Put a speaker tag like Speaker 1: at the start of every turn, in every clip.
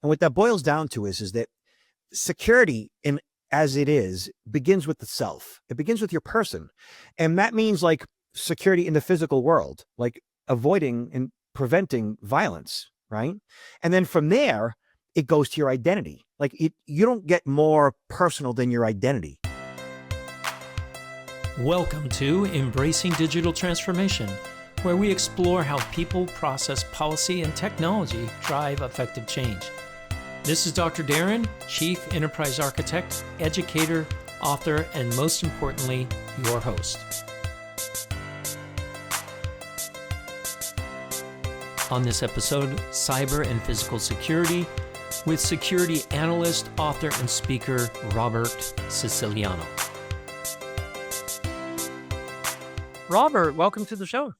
Speaker 1: And what that boils down to is that security in as it is begins with the self. It begins with your person. And that means like security in the physical world, like avoiding and preventing violence, right? And then from there, it goes to your identity. Like you don't get more personal than your identity.
Speaker 2: Welcome to Embracing Digital Transformation, where we explore how people, process, policy, and technology drive effective change. This is Dr. Darren, Chief Enterprise Architect, educator, author, and most importantly, your host. On this episode, Cyber and Physical Security, with security analyst, author, and speaker Robert Siciliano. Robert, welcome to the show.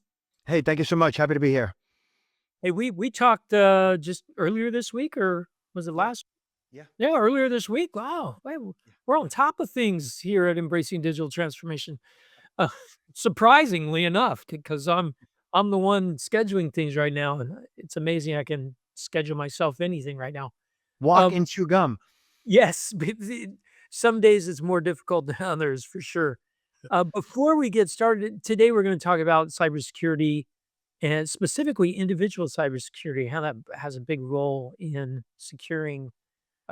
Speaker 1: Hey, thank you so much. Happy to be here.
Speaker 2: Hey, we talked just earlier this week, or was it last?
Speaker 1: Yeah,
Speaker 2: earlier this week. Wow, we're on top of things here at Embracing Digital Transformation. Surprisingly enough, because I'm the one scheduling things right now, and it's amazing I can schedule myself anything right now.
Speaker 1: Walk and chew gum.
Speaker 2: Yes, some days it's more difficult than others, for sure. Before we get started, today we're going to talk about cybersecurity and specifically individual cybersecurity, how that has a big role in securing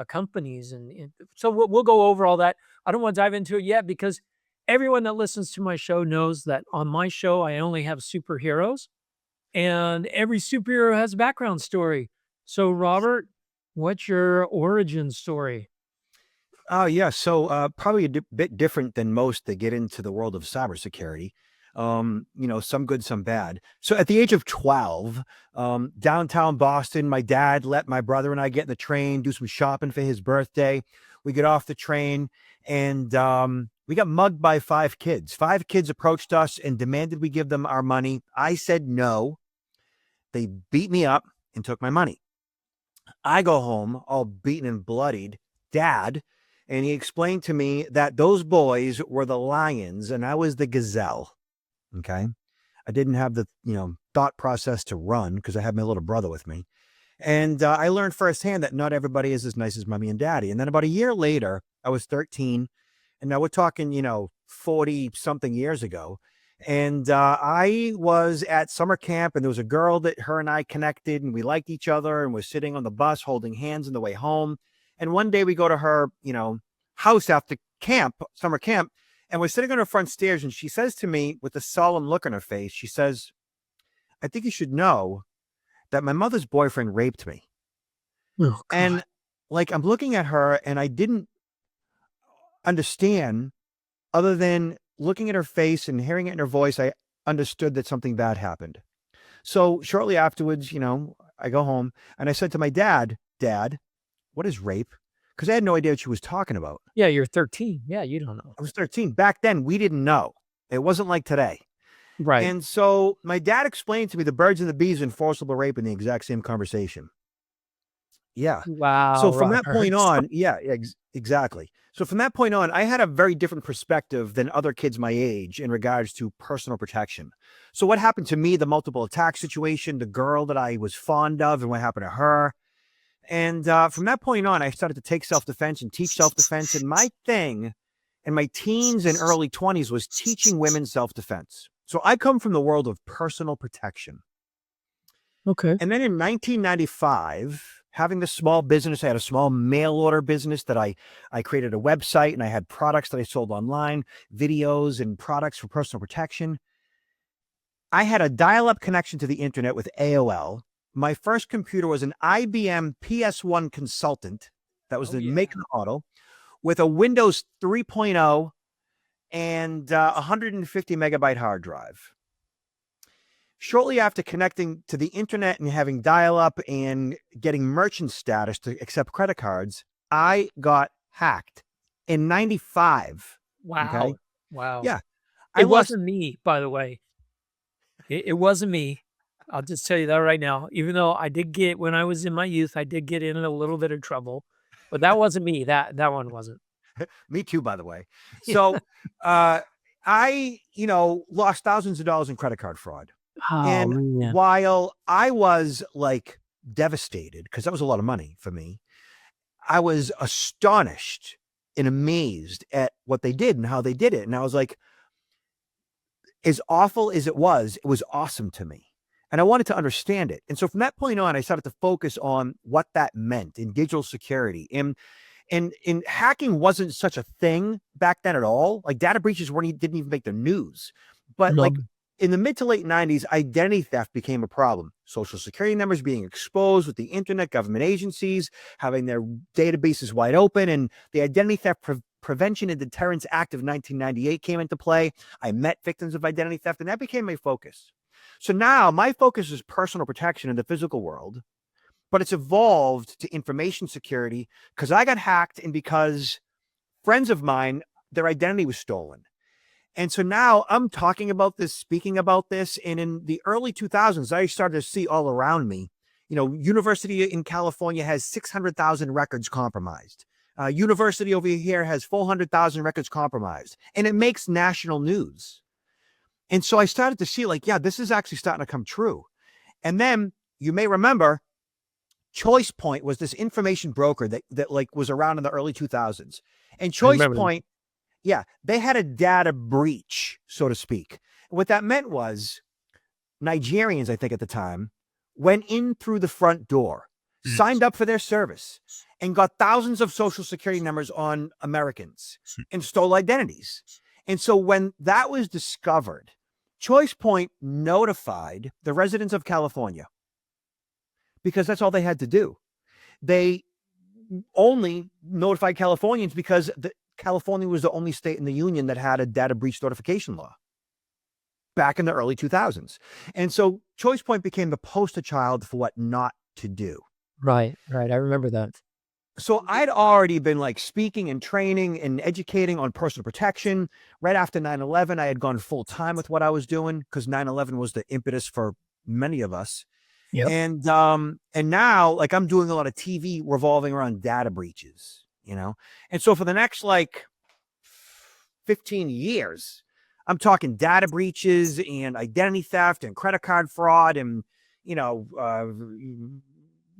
Speaker 2: companies. And so we'll go over all that. I don't want to dive into it yet because everyone that listens to my show knows that on my show, I only have superheroes, and every superhero has a background story. So Robert, what's your origin story?
Speaker 1: Oh, yeah. So probably a bit different than most that get into the world of cybersecurity. Some good, some bad. So at the age of 12, downtown Boston, my dad let my brother and I get in the train, do some shopping for his birthday. We get off the train and we got mugged by 5 kids. 5 kids approached us and demanded we give them our money. I said no. They beat me up and took my money. I go home all beaten and bloodied. Dad, and he explained to me that those boys were the lions and I was the gazelle. Okay. I didn't have the, thought process to run because I had my little brother with me. And I learned firsthand that not everybody is as nice as mommy and daddy. And then about a year later, I was 13. And now we're talking, 40 something years ago. And I was at summer camp and there was a girl that her and I connected and we liked each other and we're sitting on the bus holding hands on the way home. And one day we go to her, house after summer camp, and we're sitting on her front stairs. And she says to me with a solemn look on her face, she says, "I think you should know that my mother's boyfriend raped me."
Speaker 2: Oh, God.
Speaker 1: And I'm looking at her and I didn't understand other than looking at her face and hearing it in her voice. I understood that something bad happened. So shortly afterwards, I go home and I said to my dad, "What is rape?" Because I had no idea what she was talking about.
Speaker 2: Yeah, you're 13. Yeah, you don't know.
Speaker 1: I was 13. Back then, we didn't know. It wasn't like today.
Speaker 2: Right.
Speaker 1: And so my dad explained to me the birds and the bees and forcible rape in the exact same conversation. Yeah.
Speaker 2: Wow.
Speaker 1: So from
Speaker 2: Robert.
Speaker 1: that point on, exactly. So from that point on, I had a very different perspective than other kids my age in regards to personal protection. So what happened to me, the multiple attack situation, the girl that I was fond of and what happened to her. And from that point on, I started to take self-defense and teach self-defense. And my thing in my teens and early 20s was teaching women self-defense. So I come from the world of personal protection.
Speaker 2: Okay.
Speaker 1: And then in 1995, having this small business, I had a small mail order business that I created a website and I had products that I sold online, videos and products for personal protection. I had a dial-up connection to the internet with AOL. My first computer was an IBM PS1 Consultant. That was the make and model with a Windows 3.0 and 150 megabyte hard drive. Shortly after connecting to the internet and having dial-up and getting merchant status to accept credit cards, I got hacked in 95.
Speaker 2: Wow.
Speaker 1: Okay?
Speaker 2: Wow.
Speaker 1: Yeah.
Speaker 2: It wasn't me, by the way. It wasn't me. I'll just tell you that right now. Even though when I was in my youth, I did get in a little bit of trouble, but that wasn't me. That one wasn't.
Speaker 1: Me too, by the way. So I, lost thousands of dollars in credit card fraud.
Speaker 2: Oh,
Speaker 1: And
Speaker 2: man.
Speaker 1: while I was like devastated because that was a lot of money for me. I was astonished and amazed at what they did and how they did it. And I was like, as awful as it was awesome to me. And I wanted to understand it. And so from that point on, I started to focus on what that meant in digital security. And hacking wasn't such a thing back then at all. Like data breaches didn't even make the news. But
Speaker 2: No.
Speaker 1: like in the mid to late 90s, identity theft became a problem. Social security numbers being exposed with the internet, government agencies having their databases wide open, and the Identity Theft Prevention and Deterrence Act of 1998 came into play. I met victims of identity theft, and that became my focus. So now my focus is personal protection in the physical world, but it's evolved to information security because I got hacked and because friends of mine, their identity was stolen. And so now I'm talking about this, speaking about this. And in the early 2000s, I started to see all around me, university in California has 600,000 records compromised. University over here has 400,000 records compromised. And it makes national news. And so I started to see like, yeah, this is actually starting to come true. And then you may remember ChoicePoint was this information broker that like was around in the early 2000s. And
Speaker 2: I remember that.
Speaker 1: ChoicePoint, yeah, they had a data breach, so to speak. What that meant was Nigerians, I think at the time, went in through the front door, signed up for their service, and got thousands of social security numbers on Americans and stole identities. And so when that was discovered, ChoicePoint notified the residents of California because that's all they had to do. They only notified Californians because California was the only state in the union that had a data breach notification law back in the early 2000s. And so ChoicePoint became the poster child for what not to do.
Speaker 2: Right. I remember that.
Speaker 1: So I'd already been like speaking and training and educating on personal protection. Right after 9/11, I had gone full time with what I was doing because 9/11 was the impetus for many of us.
Speaker 2: Yep.
Speaker 1: And now like I'm doing a lot of TV revolving around data breaches, And so for the next like 15 years, I'm talking data breaches and identity theft and credit card fraud and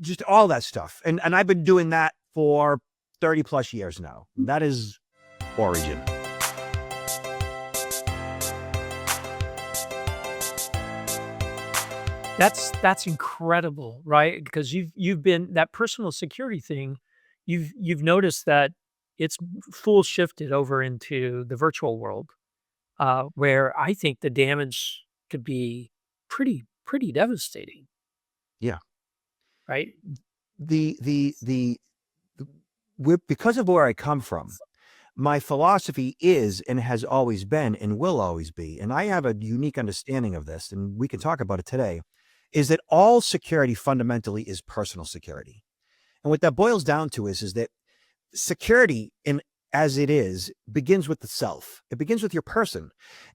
Speaker 1: just all that stuff. And I've been doing that for 30 plus years now. That is origin.
Speaker 2: That's incredible, right? Because you've been that personal security thing, you've noticed that it's full shifted over into the virtual world, where I think the damage could be pretty devastating,
Speaker 1: Yeah.
Speaker 2: right?
Speaker 1: Because of where I come from, my philosophy is and has always been and will always be, and I have a unique understanding of this, and we can talk about it today, is that all security fundamentally is personal security. And what that boils down to is that security as it is begins with the self. It begins with your person.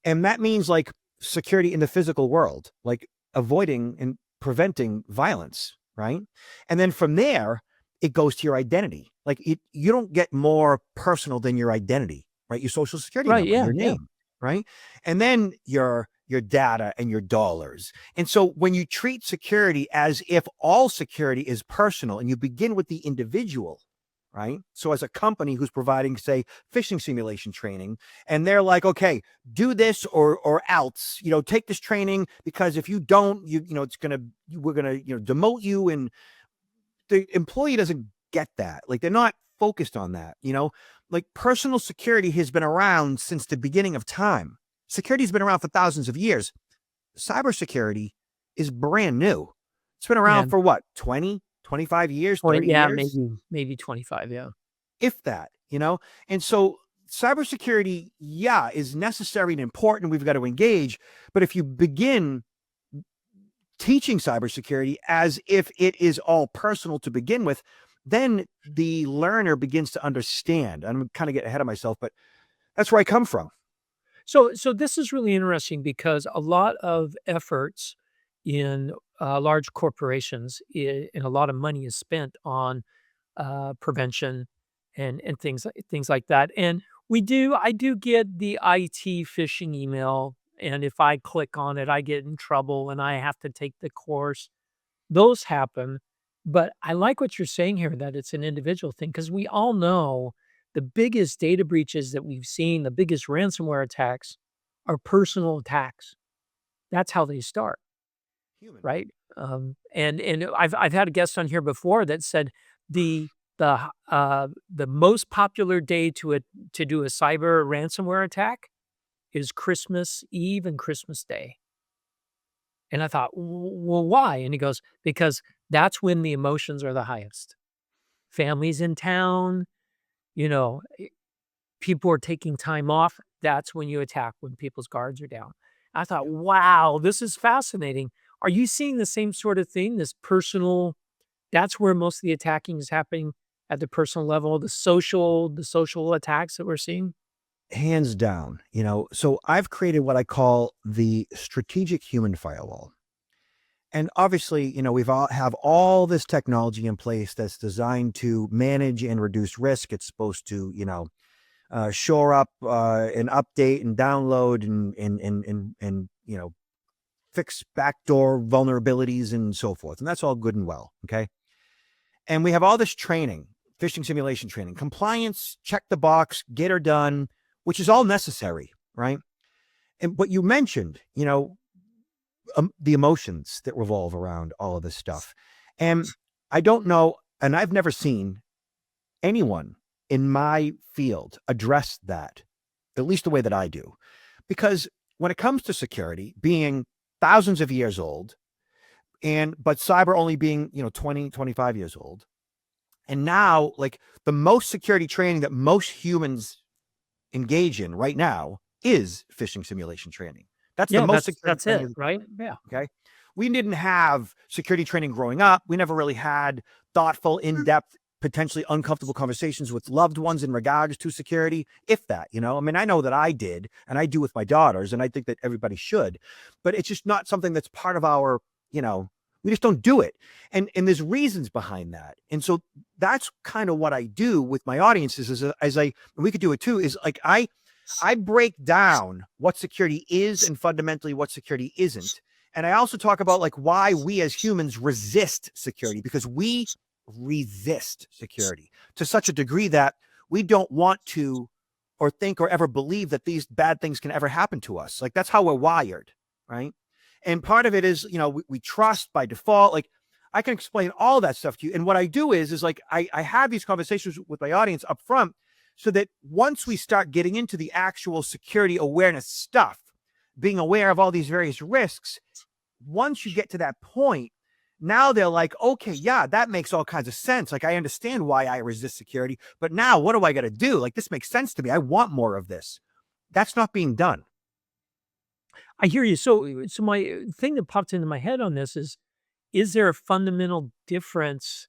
Speaker 1: And that means like security in the physical world, like avoiding and preventing violence, right? And then from there, it goes to your identity. Like you don't get more personal than your identity, right? Your social security
Speaker 2: Right,
Speaker 1: number,
Speaker 2: yeah,
Speaker 1: your
Speaker 2: yeah.
Speaker 1: name, right? And then your data and your dollars. And so when you treat security as if all security is personal and you begin with the individual, right? So as a company who's providing, say, phishing simulation training, and they're like, okay, do this or else, take this training because if you don't, we're gonna, demote you. And the employee doesn't get that. Like they're not focused on that, like personal security has been around since the beginning of time. Security has been around for thousands of years. Cybersecurity is brand new. It's been around
Speaker 2: Yeah.
Speaker 1: for what, 20, 25 years, 30
Speaker 2: Yeah,
Speaker 1: years?
Speaker 2: maybe 25, yeah.
Speaker 1: If that, And so cybersecurity, yeah, is necessary and important. We've got to engage. But if you begin teaching cybersecurity as if it is all personal to begin with, then the learner begins to understand. I'm kind of getting ahead of myself, but that's where I come from.
Speaker 2: So this is really interesting because a lot of efforts in large corporations and a lot of money is spent on prevention and things like that. And I do get the IT phishing email, and if I click on it, I get in trouble and I have to take the course. Those happen. But I like what you're saying here, that it's an individual thing, because we all know the biggest data breaches that we've seen, the biggest ransomware attacks are personal attacks. That's how they start,
Speaker 1: Human.
Speaker 2: right? And I've had a guest on here before that said the the most popular day to do a cyber ransomware attack is Christmas Eve and Christmas Day. And I thought, well, why? And he goes, because that's when the emotions are the highest. Families in town, you know, people are taking time off. That's when you attack, when people's guards are down. I thought, wow, this is fascinating. Are you seeing the same sort of thing? This personal, that's where most of the attacking is happening at the personal level, the social attacks that we're seeing.
Speaker 1: Hands down, so I've created what I call the strategic human firewall. And obviously, we've all have all this technology in place that's designed to manage and reduce risk. It's supposed to, shore up and update and download and fix backdoor vulnerabilities and so forth. And that's all good and well. Okay. And we have all this training, phishing simulation training, compliance, check the box, get her done, which is all necessary, right? And what you mentioned, the emotions that revolve around all of this stuff. And I don't know, and I've never seen anyone in my field address that, at least the way that I do. Because when it comes to security being thousands of years old, but cyber only being, 20, 25 years old, and now like the most security training that most humans engage in right now is phishing simulation training. That's the
Speaker 2: Yeah,
Speaker 1: most security
Speaker 2: that's it,
Speaker 1: training.
Speaker 2: right? Yeah.
Speaker 1: Okay. We didn't have security training growing up. We never really had thoughtful, in depth, potentially uncomfortable conversations with loved ones in regards to security, if that, I mean, I know that I did, and I do with my daughters, and I think that everybody should, but it's just not something that's part of our, we just don't do it. And there's reasons behind that. And so that's kind of what I do with my audiences and we could do it too, is like, I break down what security is and fundamentally what security isn't. And I also talk about like why we as humans resist security, because we resist security to such a degree that we don't want to or think or ever believe that these bad things can ever happen to us. Like that's how we're wired, right? And part of it is, we trust by default. Like I can explain all that stuff to you. And what I do is like I have these conversations with my audience up front, so that once we start getting into the actual security awareness stuff, being aware of all these various risks, once you get to that point, now they're like, okay, yeah, that makes all kinds of sense. Like, I understand why I resist security, but now what do I got to do? Like, this makes sense to me. I want more of this. That's not being done.
Speaker 2: I hear you. So my thing that popped into my head on this is there a fundamental difference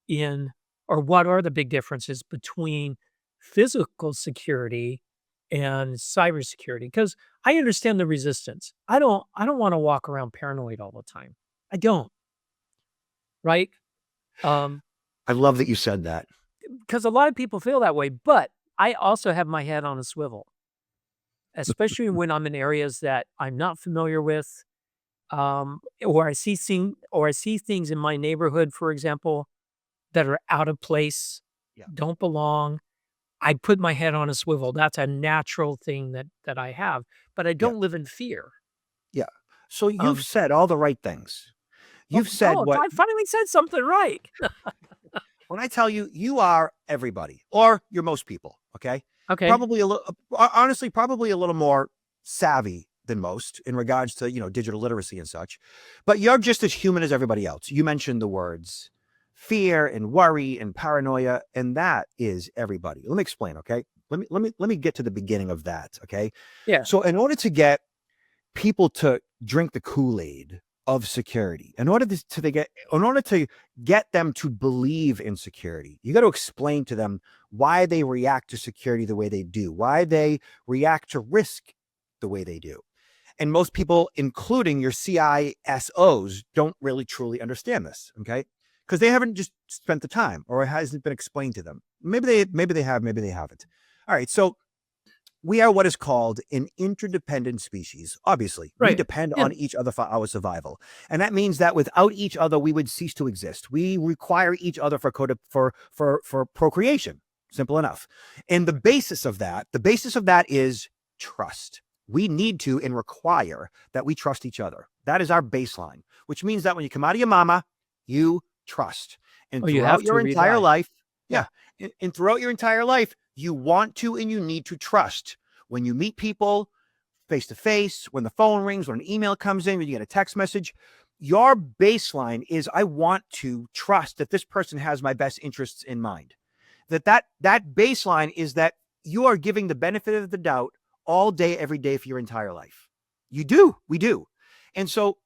Speaker 2: in, or what are the big differences between physical security and cybersecurity? Because I understand the resistance. I don't want to walk around paranoid all the time. I don't, right? Um,
Speaker 1: I love that you said that.
Speaker 2: because a lot of people feel that way, but I also have my head on a swivel, especially when I'm in areas that I'm not familiar with, or I see things in my neighborhood, for example, that are out of place,
Speaker 1: Yeah.
Speaker 2: don't belong. I put my head on a swivel. That's a natural thing that I have, but I
Speaker 1: Yeah.
Speaker 2: don't live in fear.
Speaker 1: Yeah. So you've
Speaker 2: Um,
Speaker 1: said all the right things.
Speaker 2: oh,
Speaker 1: You've said what,
Speaker 2: I finally said something right.
Speaker 1: when I tell you, you are everybody, or you're most people. Okay.
Speaker 2: Okay.
Speaker 1: Probably a little, honestly, probably a little more savvy than most in regards to, digital literacy and such, but you're just as human as everybody else. You mentioned the words fear and worry and paranoia, and that is everybody. Let me explain. Okay. Let me get to the beginning of that. Okay.
Speaker 2: Yeah.
Speaker 1: So in order to get people to drink the Kool-Aid of security, in order to get them to believe in security, you got to explain to them why they react to security the way they do, why they react to risk the way they do. And most people, including your CISOs, don't really truly understand this, okay? Because they haven't just spent the time, or it hasn't been explained to them. Maybe they have, maybe they haven't. All right, so we are what is called an interdependent species. Obviously, we
Speaker 2: Right.
Speaker 1: depend
Speaker 2: Yeah.
Speaker 1: on each other for our survival. And that means that without each other, we would cease to exist. We require each other for procreation. Simple enough. And the basis of that is trust. We need to and require that we trust each other. That is our baseline, which means that when you come out of your mama, you trust. And
Speaker 2: Oh, you have
Speaker 1: throughout
Speaker 2: to
Speaker 1: your entire
Speaker 2: rely.
Speaker 1: life,
Speaker 2: Yeah.
Speaker 1: yeah, and throughout your entire life, you want to and you need to trust. When you meet people face to face, when the phone rings, when an email comes in, when you get a text message, your baseline is I want to trust that this person has my best interests in mind. That baseline is that you are giving the benefit of the doubt all day, every day for your entire life. You do. We do. And so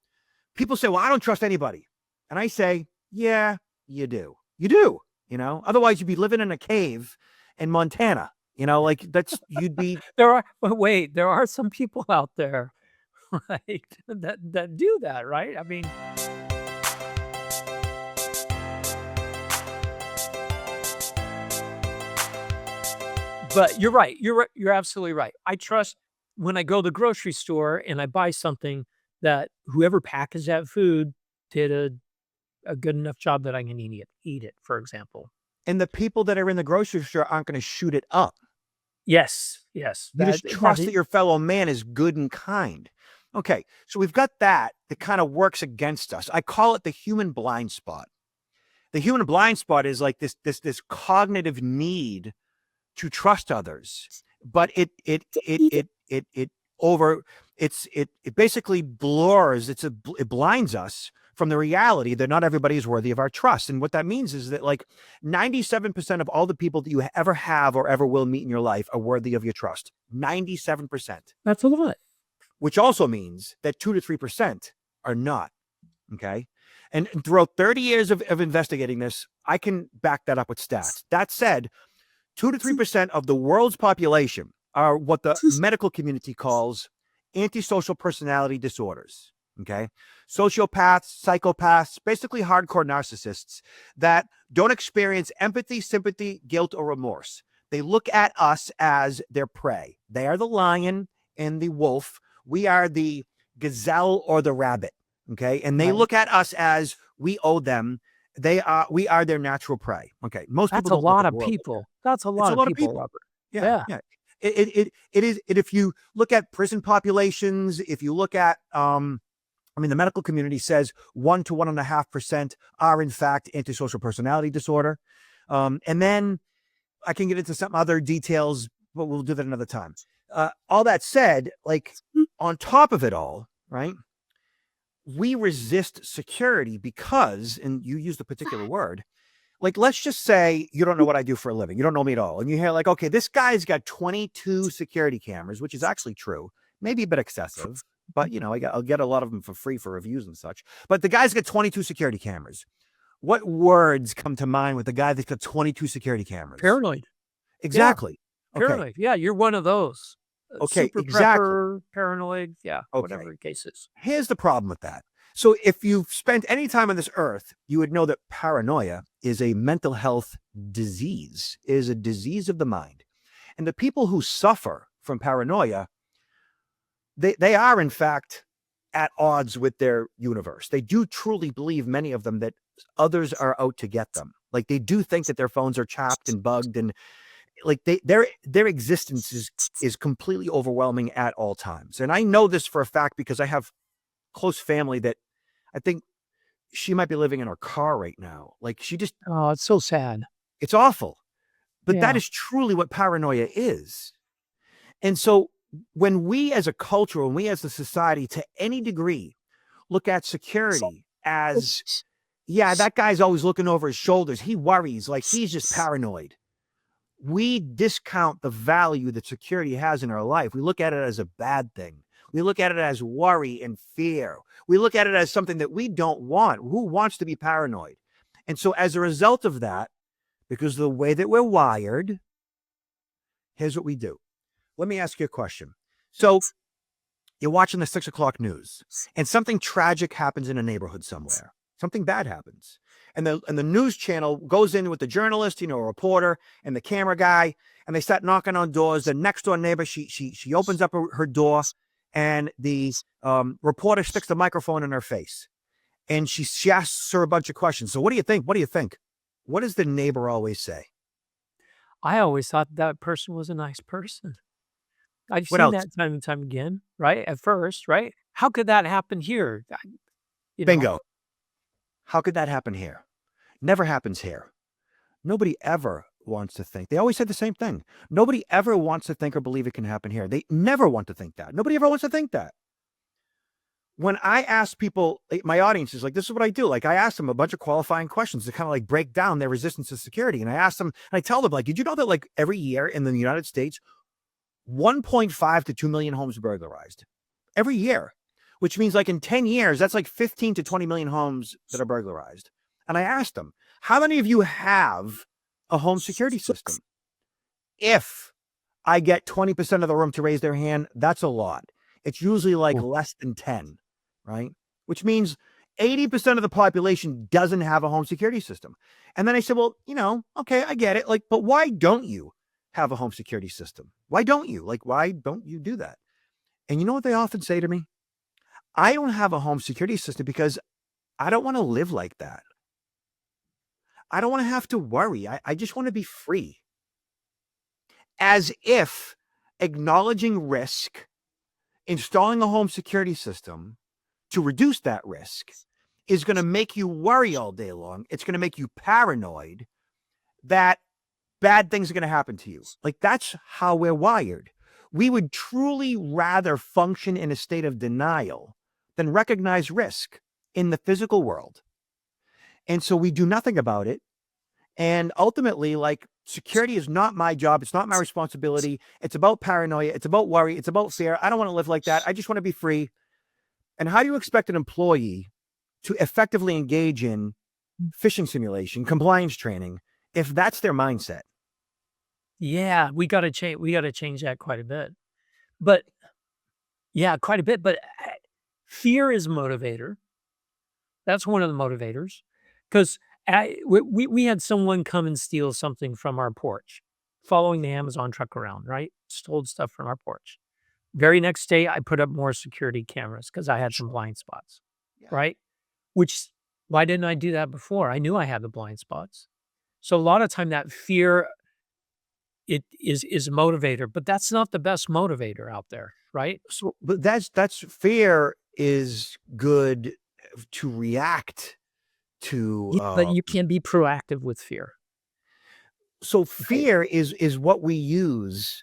Speaker 1: people say, well, I don't trust anybody. And I say, yeah, you do. You do. Otherwise you'd be living in a cave in Montana. You'd be.
Speaker 2: But wait, there are some people out there, right, that do that, right? I mean, but you're right. You're absolutely right. I trust when I go to the grocery store and I buy something that whoever packaged that food did a good enough job that I can eat it, for example.
Speaker 1: And the people that are in the grocery store aren't going to shoot it up.
Speaker 2: Yes, yes.
Speaker 1: You just trust that your fellow man is good and kind. Okay, so we've got that kind of works against us. I call it the human blind spot. The human blind spot is like this cognitive need to trust others, but it basically blurs. It blinds us from the reality that not everybody is worthy of our trust. And what that means is that like 97% of all the people that you ever have or ever will meet in your life are worthy of your trust. 97%,
Speaker 2: That's a lot.
Speaker 1: which also means that 2 to 3% are not. Okay. And throughout 30 years of investigating this, I can back that up with stats. That said, 2 to 3% of the world's population are what the medical community calls antisocial personality disorders. Okay. Sociopaths, psychopaths, basically hardcore narcissists that don't experience empathy, sympathy, guilt, or remorse. They look at us as their prey. They are the lion and the wolf. We are the gazelle or the rabbit. Okay. And they look at us as we owe them. We are their natural prey. Okay. Most
Speaker 2: That's
Speaker 1: people
Speaker 2: a
Speaker 1: don't look
Speaker 2: lot
Speaker 1: at the
Speaker 2: of
Speaker 1: world like that.
Speaker 2: people. That's a
Speaker 1: It's
Speaker 2: lot
Speaker 1: a
Speaker 2: of
Speaker 1: lot of
Speaker 2: people,
Speaker 1: people.
Speaker 2: Robert.
Speaker 1: Yeah.
Speaker 2: Yeah.
Speaker 1: Yeah. It is. If you look at prison populations, if you look at, the medical community says 1 to 1.5% are in fact antisocial personality disorder. And then I can get into some other details, but we'll do that another time. All that said, like on top of it all, right? We resist security because, and you use the particular word, like, let's just say you don't know what I do for a living. You don't know me at all. And you hear like, okay, this guy's got 22 security cameras, which is actually true, maybe a bit excessive, but I'll get a lot of them for free for reviews and such. But the guy's got 22 security cameras. What words come to mind with the guy that's got 22 security cameras?
Speaker 2: Paranoid.
Speaker 1: Exactly.
Speaker 2: Yeah. Paranoid.
Speaker 1: Okay.
Speaker 2: Yeah, you're one of those.
Speaker 1: Okay,
Speaker 2: Super
Speaker 1: exactly.
Speaker 2: prepper, paranoid. Yeah, whatever
Speaker 1: Okay.
Speaker 2: the case is.
Speaker 1: Here's the problem with that. So if you've spent any time on this earth, you would know that paranoia is a mental health disease, is a disease of the mind. And the people who suffer from paranoia, they are in fact at odds with their universe. They do truly believe, many of them, that others are out to get them. Like they do think that their phones are chapped and bugged, and like their existence is completely overwhelming at all times. And I know this for a fact because I have close family that I think she might be living in her car right now. Like
Speaker 2: Oh, it's so sad.
Speaker 1: it's awful. But that
Speaker 2: Yeah.
Speaker 1: is truly what paranoia is. And so when we as a culture, when we as a society to any degree look at security as, yeah, that guy's always looking over his shoulders. He worries, like he's just paranoid. We discount the value that security has in our life. We look at it as a bad thing. We look at it as worry and fear. We look at it as something that we don't want. Who wants to be paranoid? And so as a result of that, because of the way that we're wired, here's what we do. Let me ask you a question. So you're watching the 6 o'clock news and something tragic happens in a neighborhood somewhere. Something bad happens. And the news channel goes in with the journalist, a reporter and the camera guy, and they start knocking on doors. The next door neighbor, she opens up her door, and the reporter sticks the microphone in her face, and she asks her a bunch of questions. So what do you think? What do you think? What does the neighbor always say?
Speaker 2: I always thought that person was a nice person. I've
Speaker 1: What
Speaker 2: seen
Speaker 1: else?
Speaker 2: that time and time again, right? At first, right? How could that happen here? You know,
Speaker 1: Bingo. How could that happen here? Never happens here. Nobody ever wants to think. They always say the same thing. Nobody ever wants to think or believe it can happen here. They never want to think that. Nobody ever wants to think that. When I ask people, my audience is like, this is what I do. Like, I ask them a bunch of qualifying questions to kind of like break down their resistance to security. And I ask them, and I tell them, like, did you know that like every year in the United States, 1.5 to 2 million homes are burglarized every year, which means like in 10 years, that's like 15 to 20 million homes that are burglarized. And I asked them, how many of you have a home security system? If I get 20% of the room to raise their hand, that's a lot. It's usually like less than 10, right? Which means 80% of the population doesn't have a home security system. And then I said, well, okay, I get it. Like, but why don't you have a home security system? Why don't you? Like, why don't you do that? And you know what they often say to me? I don't have a home security system because I don't want to live like that. I don't want to have to worry. I just want to be free. As if acknowledging risk, installing a home security system to reduce that risk is going to make you worry all day long. It's going to make you paranoid that bad things are going to happen to you. Like, that's how we're wired. We would truly rather function in a state of denial than recognize risk in the physical world. And so we do nothing about it. And ultimately, like, security is not my job. It's not my responsibility. It's about paranoia. It's about worry. It's about fear. I don't want to live like that. I just want to be free. And how do you expect an employee to effectively engage in phishing simulation, compliance training, if that's their mindset?
Speaker 2: yeah, we got to change. We got to change that quite a bit. But yeah, quite a bit. But fear is a motivator. That's one of the motivators, because we had someone come and steal something from our porch, following the Amazon truck around, right? Stole stuff from our porch. Very next day, I put up more security cameras because I had some blind spots,
Speaker 1: Yeah.
Speaker 2: right? Which, why didn't I do that before? I knew I had the blind spots. So a lot of time that fear, it is a motivator, but that's not the best motivator out there, right?
Speaker 1: So, but that's fear is good to react to.
Speaker 2: Yeah, but you can be proactive with fear.
Speaker 1: So
Speaker 2: Right.
Speaker 1: fear is what we use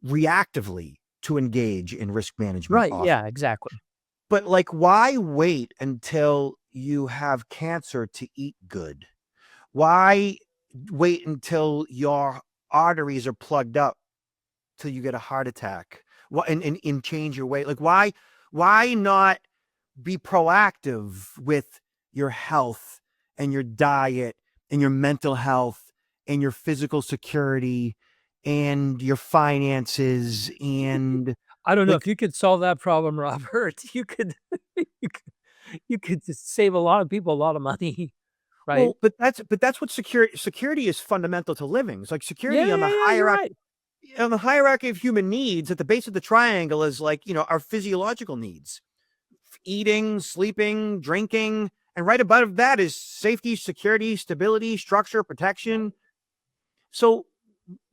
Speaker 1: reactively to engage in risk management.
Speaker 2: Right.
Speaker 1: Often.
Speaker 2: Yeah, exactly.
Speaker 1: But like, why wait until you have cancer to eat good? Why wait until your arteries are plugged up till you get a heart attack? What and change your weight? Like, why not be proactive with your health and your diet and your mental health and your physical security and your finances and
Speaker 2: I don't know
Speaker 1: like,
Speaker 2: if you could solve that problem, Robert. You could you could just save a lot of people a lot of money, right?
Speaker 1: well, but that's what security is fundamental to living. It's like
Speaker 2: Yeah,
Speaker 1: security on
Speaker 2: yeah,
Speaker 1: the
Speaker 2: yeah, you're
Speaker 1: hierarchy
Speaker 2: right.
Speaker 1: of human needs. At the base of the triangle is like, our physiological needs: eating, sleeping, drinking. And right above that is safety, security, stability, structure, protection. So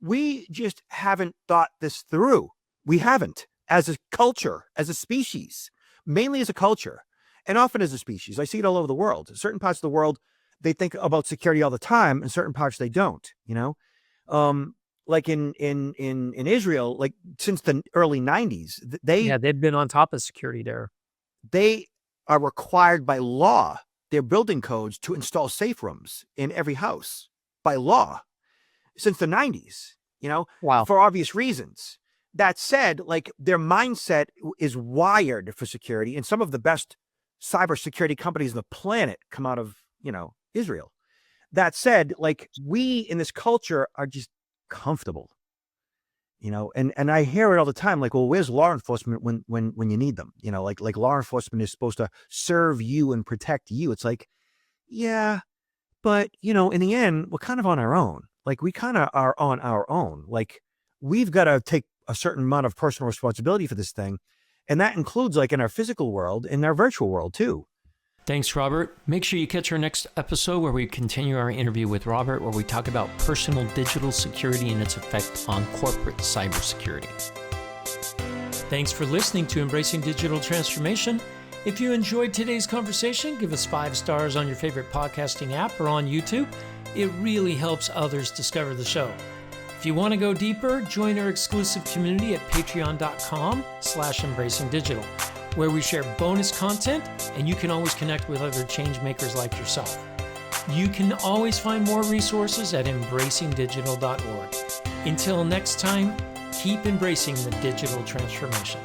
Speaker 1: we just haven't thought this through. We haven't, as a culture, as a species, mainly as a culture, and often as a species. I see it all over the world. In certain parts of the world, they think about security all the time. In certain parts, they don't. Like in Israel, like since the early '90s,
Speaker 2: Yeah, they've been on top of security there.
Speaker 1: they are required by law, their building codes, to install safe rooms in every house by law since the '90s,
Speaker 2: Wow.
Speaker 1: for obvious reasons. That said, like, their mindset is wired for security, and some of the best cybersecurity companies on the planet come out of, Israel. That said, like, we in this culture are just comfortable, and I hear it all the time. Like, well, where's law enforcement when you need them? Like law enforcement is supposed to serve you and protect you. It's like, yeah, But, in the end, we're kind of on our own. Like, we kind of are on our own. Like, we've got to take a certain amount of personal responsibility for this thing. And that includes like in our physical world, in our virtual world too.
Speaker 3: Thanks, Robert. Make sure you catch our next episode where we continue our interview with Robert, where we talk about personal digital security and its effect on corporate cybersecurity. Thanks for listening to Embracing Digital Transformation. If you enjoyed today's conversation, give us 5 stars on your favorite podcasting app or on YouTube. It really helps others discover the show. If you want to go deeper, join our exclusive community at patreon.com/embracingdigital, where we share bonus content and you can always connect with other change makers like yourself. You can always find more resources at embracingdigital.org. Until next time, keep embracing the digital transformation.